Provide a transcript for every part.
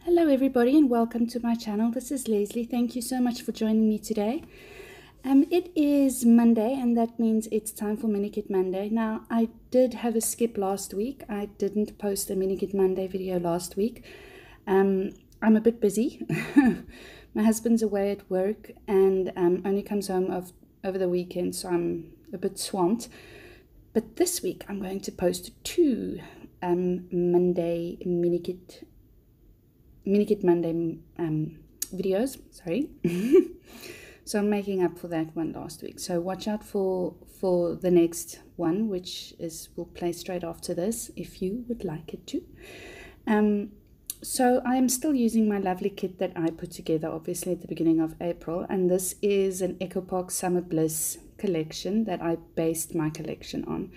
Hello everybody and welcome to my channel. This is Leslie. Thank you so much for joining me today. It is Monday and that means it's time for Minikit Monday. Now I did have a skip last week. I didn't post a Minikit Monday video last week. I'm a bit busy. My husband's away at work and only comes home over the weekend, so I'm a bit swamped. But this week I'm going to post two Monday Minikit Monday videos, sorry. So I'm making up for that one last week. So watch out for the next one, which will play straight after this, if you would like it to. So I am still using my lovely kit that I put together, obviously, at the beginning of April. And this is an Echo Park Summer Bliss collection that I based my collection on.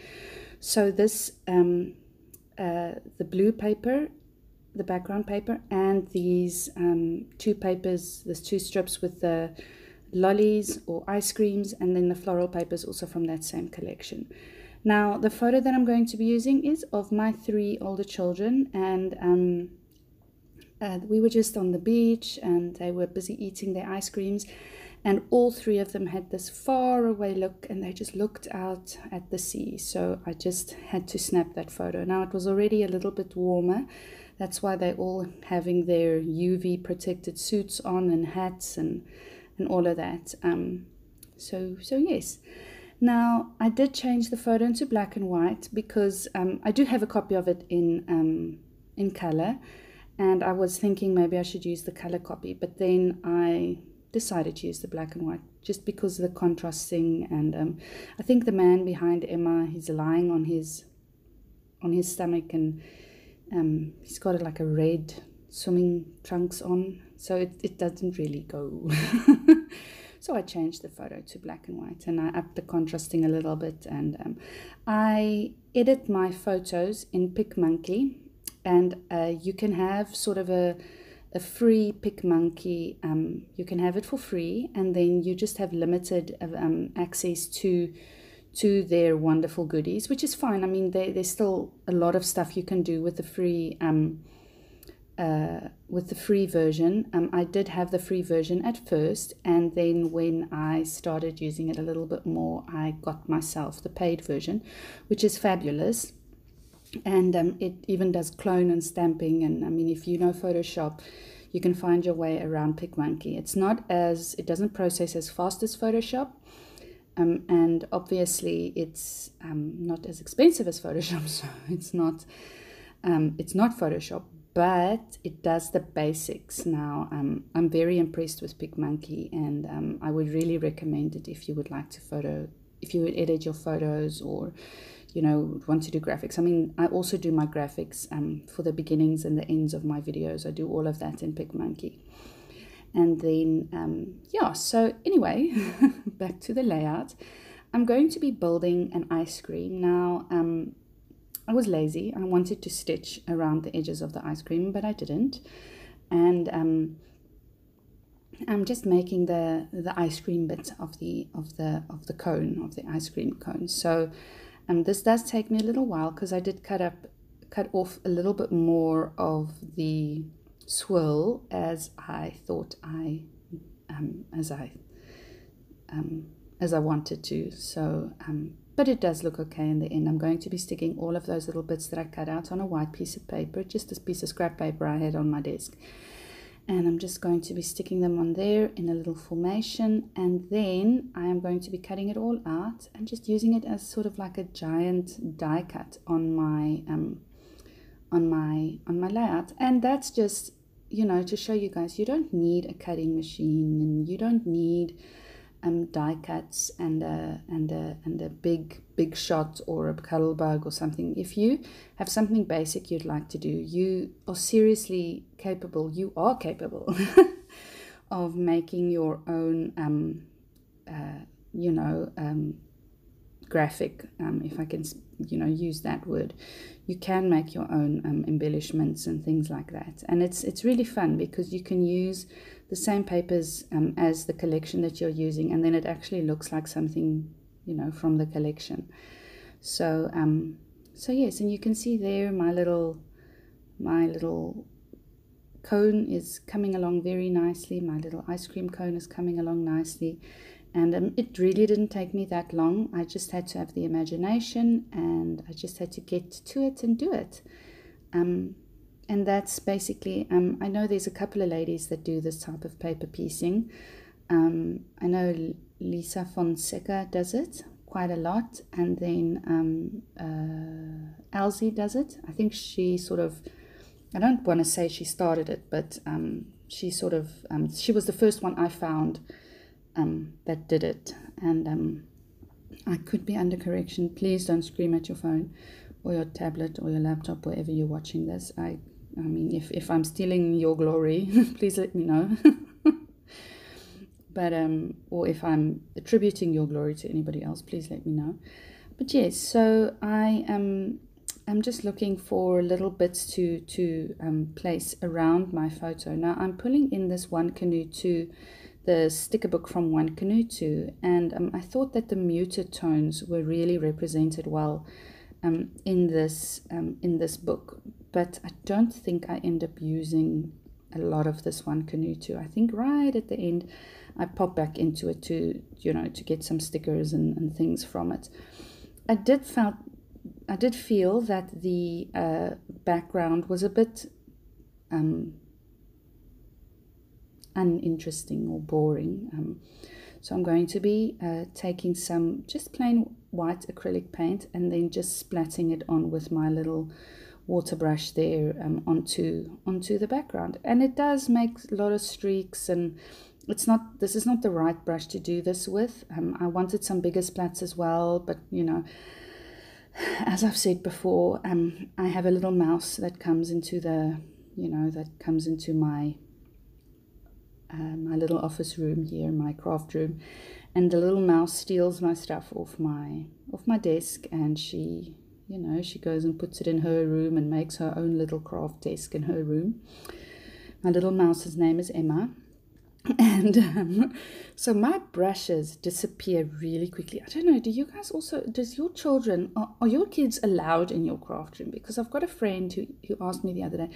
So this, the blue paper, the background paper, and these two papers, there's two strips with the lollies or ice creams, and then the floral papers also from that same collection. Now the photo that I'm going to be using is of my three older children, and we were just on the beach and they were busy eating their ice creams, and all three of them had this far away look and they just looked out at the sea. So I just had to snap that photo. Now it was already a little bit warmer. That's why they're all having their UV protected suits on and hats and all of that. So yes. Now I did change the photo into black and white because I do have a copy of it in color, and I was thinking maybe I should use the color copy, but then I decided to use the black and white just because of the contrasting. And I think the man behind Emma, he's lying on his stomach, and he's got like a red swimming trunks on, so it doesn't really go. So I changed the photo to black and white, and I upped the contrasting a little bit, and I edit my photos in PicMonkey, and you can have sort of a free PicMonkey. You can have it for free, and then you just have limited access to their wonderful goodies, which is fine. I mean, there's still a lot of stuff you can do with the free version. I did have the free version at first, and then when I started using it a little bit more, I got myself the paid version, which is fabulous. And it even does clone and stamping, and I mean, if you know Photoshop, you can find your way around PicMonkey. It doesn't process as fast as Photoshop. And obviously it's not as expensive as Photoshop, so it's not Photoshop, but it does the basics. Now I'm very impressed with PicMonkey, and I would really recommend it if you would like to if you would edit your photos, or want to do graphics. I mean, I also do my graphics for the beginnings and the ends of my videos. I do all of that in PicMonkey. And then, yeah, so anyway, back to the layout. I'm going to be building an ice cream. Now, I was lazy. I wanted to stitch around the edges of the ice cream, but I didn't. And I'm just making the ice cream bit of the cone, of the ice cream cone. So this does take me a little while because I did cut off a little bit more of the swirl as I thought as I wanted to. So but it does look okay in the end. I'm going to be sticking all of those little bits that I cut out on a white piece of paper, just this piece of scrap paper I had on my desk, and I'm just going to be sticking them on there in a little formation, and then I am going to be cutting it all out and just using it as sort of like a giant die cut on my layout. And that's just, to show you guys, you don't need a cutting machine, and you don't need die cuts and a big shot or a cuddle bug or something. If you have something basic you'd like to do, you are seriously capable. You are capable of making your own graphic, if I can use that word. You can make your own embellishments and things like that, and it's really fun because you can use the same papers as the collection that you're using, and then it actually looks like something from the collection. So so yes, and you can see there my little cone is coming along very nicely. My little ice cream cone is coming along nicely. And it really didn't take me that long. I just had to have the imagination, and I just had to get to it and do it. And that's basically, I know there's a couple of ladies that do this type of paper piecing. I know Lisa Fonseca does it quite a lot, and then Elsie does it. I think she sort of, I don't want to say she started it, but she sort of, she was the first one I found that did it. And I could be under correction. Please don't scream at your phone or your tablet or your laptop, wherever you're watching this. I mean, if I'm stealing your glory, please let me know. But or if I'm attributing your glory to anybody else, please let me know. But yes, so I'm just looking for little bits to place around my photo. Now I'm pulling in this One Canoe 2, the sticker book from One Canoe 2, and I thought that the muted tones were really represented well in this book, but I don't think I end up using a lot of this One Canoe 2. I think right at the end I pop back into it to get some stickers and things from it. I did feel that the background was a bit uninteresting or boring. So I'm going to be taking some just plain white acrylic paint and then just splatting it on with my little water brush there onto the background. And it does make a lot of streaks, and this is not the right brush to do this with. I wanted some bigger splats as well, but as I've said before, I have a little mouse that comes into my my little office room here, my craft room, and the little mouse steals my stuff off my desk, and she goes and puts it in her room and makes her own little craft desk in her room. My little mouse's name is Emma. And so my brushes disappear really quickly. I don't know, do you guys also, are your kids allowed in your craft room? Because I've got a friend who asked me the other day,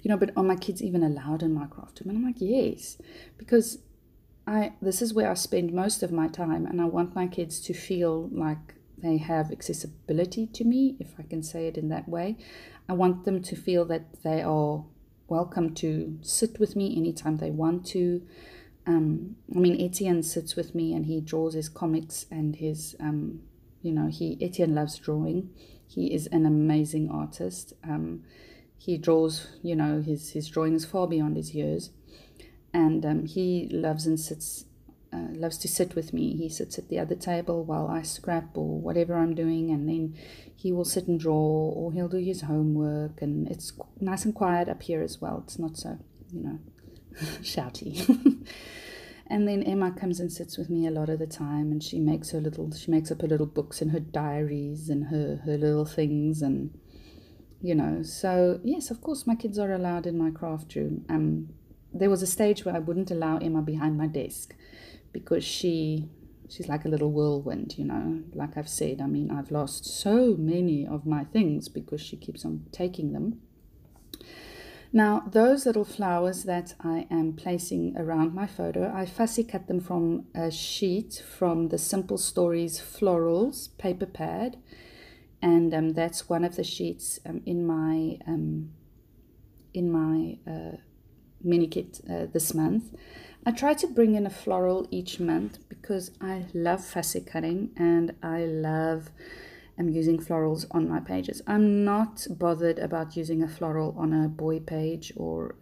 but are my kids even allowed in my craft room? And I'm like, yes, because this is where I spend most of my time, and I want my kids to feel like they have accessibility to me, if I can say it in that way. I want them to feel that they are welcome to sit with me anytime they want to. Etienne sits with me and he draws his comics and his, Etienne loves drawing. He is an amazing artist. He draws, his drawing is far beyond his years, and he loves to sit with me. He sits at the other table while I scrap or whatever I'm doing, and then he will sit and draw, or he'll do his homework, and it's nice and quiet up here as well. It's not so, shouty. And then Emma comes and sits with me a lot of the time, and she makes up her little books and her diaries and her little things, and so yes, of course my kids are allowed in my craft room. There was a stage where I wouldn't allow Emma behind my desk, because she's like a little whirlwind, like I've said. I've lost so many of my things because she keeps on taking them. Now, those little flowers that I am placing around my photo, I fussy cut them from a sheet from the Simple Stories Florals paper pad, and that's one of the sheets in my mini kit this month. I try to bring in a floral each month because I love fussy cutting, and I love using florals on my pages. I'm not bothered about using a floral on a boy page or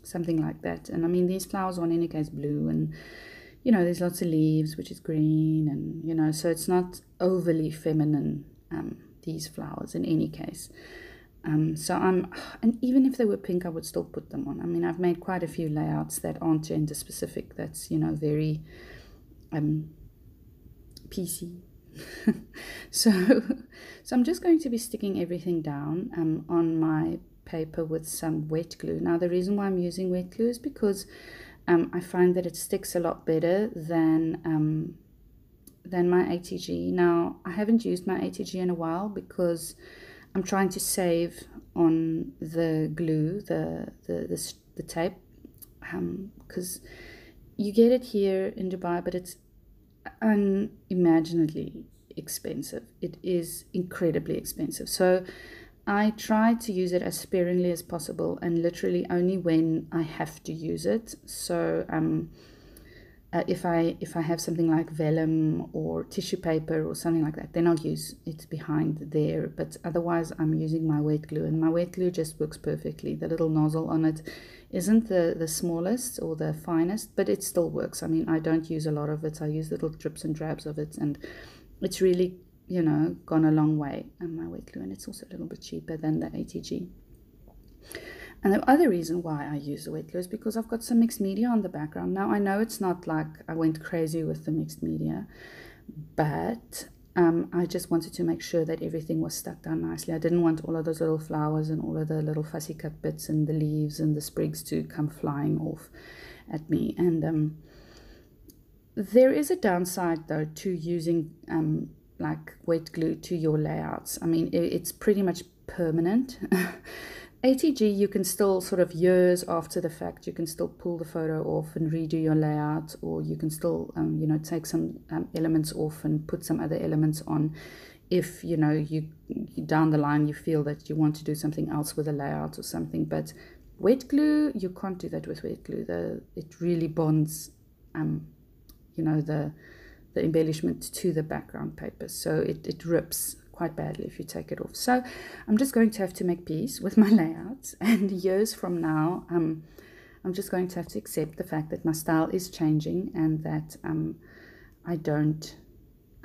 something like that. And these flowers are in any case blue, and there's lots of leaves, which is green, and so it's not overly feminine, these flowers in any case. And even if they were pink, I would still put them on. I've made quite a few layouts that aren't gender specific. That's, very PC. So I'm just going to be sticking everything down on my paper with some wet glue. Now, the reason why I'm using wet glue is because I find that it sticks a lot better than my ATG. Now, I haven't used my ATG in a while because I'm trying to save on the glue, the tape, because you get it here in Dubai, but it's unimaginably expensive. It is incredibly expensive. So I try to use it as sparingly as possible, and literally only when I have to use it. So if I have something like vellum or tissue paper or something like that, then I'll use it behind there. But otherwise, I'm using my wet glue, and my wet glue just works perfectly. The little nozzle on it isn't the smallest or the finest, but it still works. I mean, I don't use a lot of it. I use little drips and drabs of it, and it's really, you know, gone a long way on my wet glue, and it's also a little bit cheaper than the ATG. And the other reason why I use the wet glue is because I've got some mixed media on the background. Now, I know it's not like I went crazy with the mixed media, but I just wanted to make sure that everything was stuck down nicely. I didn't want all of those little flowers and all of the little fussy cut bits and the leaves and the sprigs to come flying off at me. And there is a downside, though, to using like wet glue to your layouts. I mean, it's pretty much permanent. ATG, you can still sort of years after the fact, you can still pull the photo off and redo your layout, or you can still, you know, take some elements off and put some other elements on if, you know, you down the line you feel that you want to do something else with a layout or something. But wet glue, you can't do that with wet glue. It really bonds, you know, the embellishment to the background paper, so it rips quite badly if you take it off. So I'm just going to have to make peace with my layouts, and years from now I'm just going to have to accept the fact that my style is changing, and that I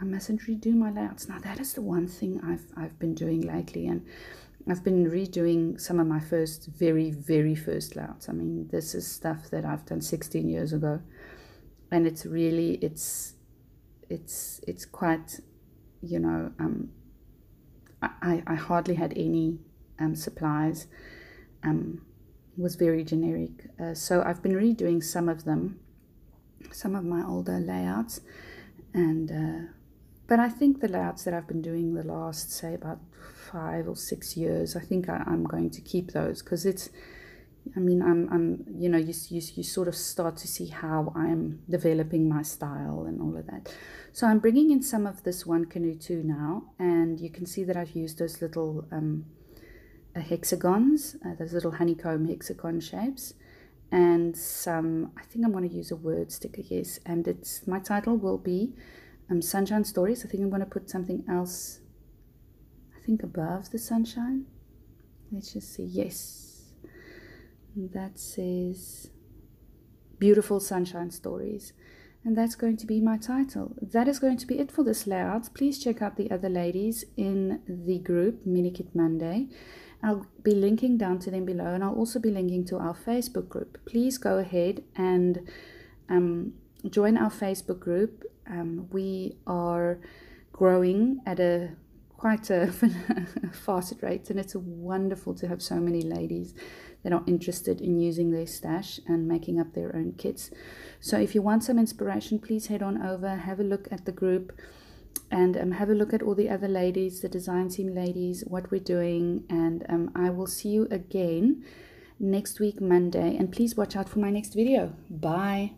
mustn't redo my layouts. Now, that is the one thing I've been doing lately, and I've been redoing some of my very first layouts. I mean, this is stuff that I've done 16 years ago, and it's really it's quite, you know, I hardly had any supplies, was very generic. So I've been redoing some of them, some of my older layouts, and but I think the layouts that I've been doing the last, say, about 5 or 6 years, I think I'm going to keep those, because it's, I mean, I'm you know, you sort of start to see how I'm developing my style and all of that. So I'm bringing in some of this One Canoe 2 now, and you can see that I've used those little hexagons, those little honeycomb hexagon shapes, and some, I think I'm going to use a word sticker, yes, and it's, my title will be Sunshine Stories. I think I'm going to put something else, I think, above the sunshine. Let's just see, yes, that says Beautiful Sunshine Stories, and that's going to be my title. That is going to be it for this layout. Please check out the other ladies in the group Mini Kit Monday. I'll be linking down to them below, and I'll also be linking to our Facebook group. Please go ahead and join our Facebook group. We are growing at quite a fast rate, and it's wonderful to have so many ladies that are interested in using their stash and making up their own kits. So if you want some inspiration, please head on over, have a look at the group, and have a look at all the other ladies, the design team ladies, what we're doing, and I will see you again next week Monday, and please watch out for my next video. Bye.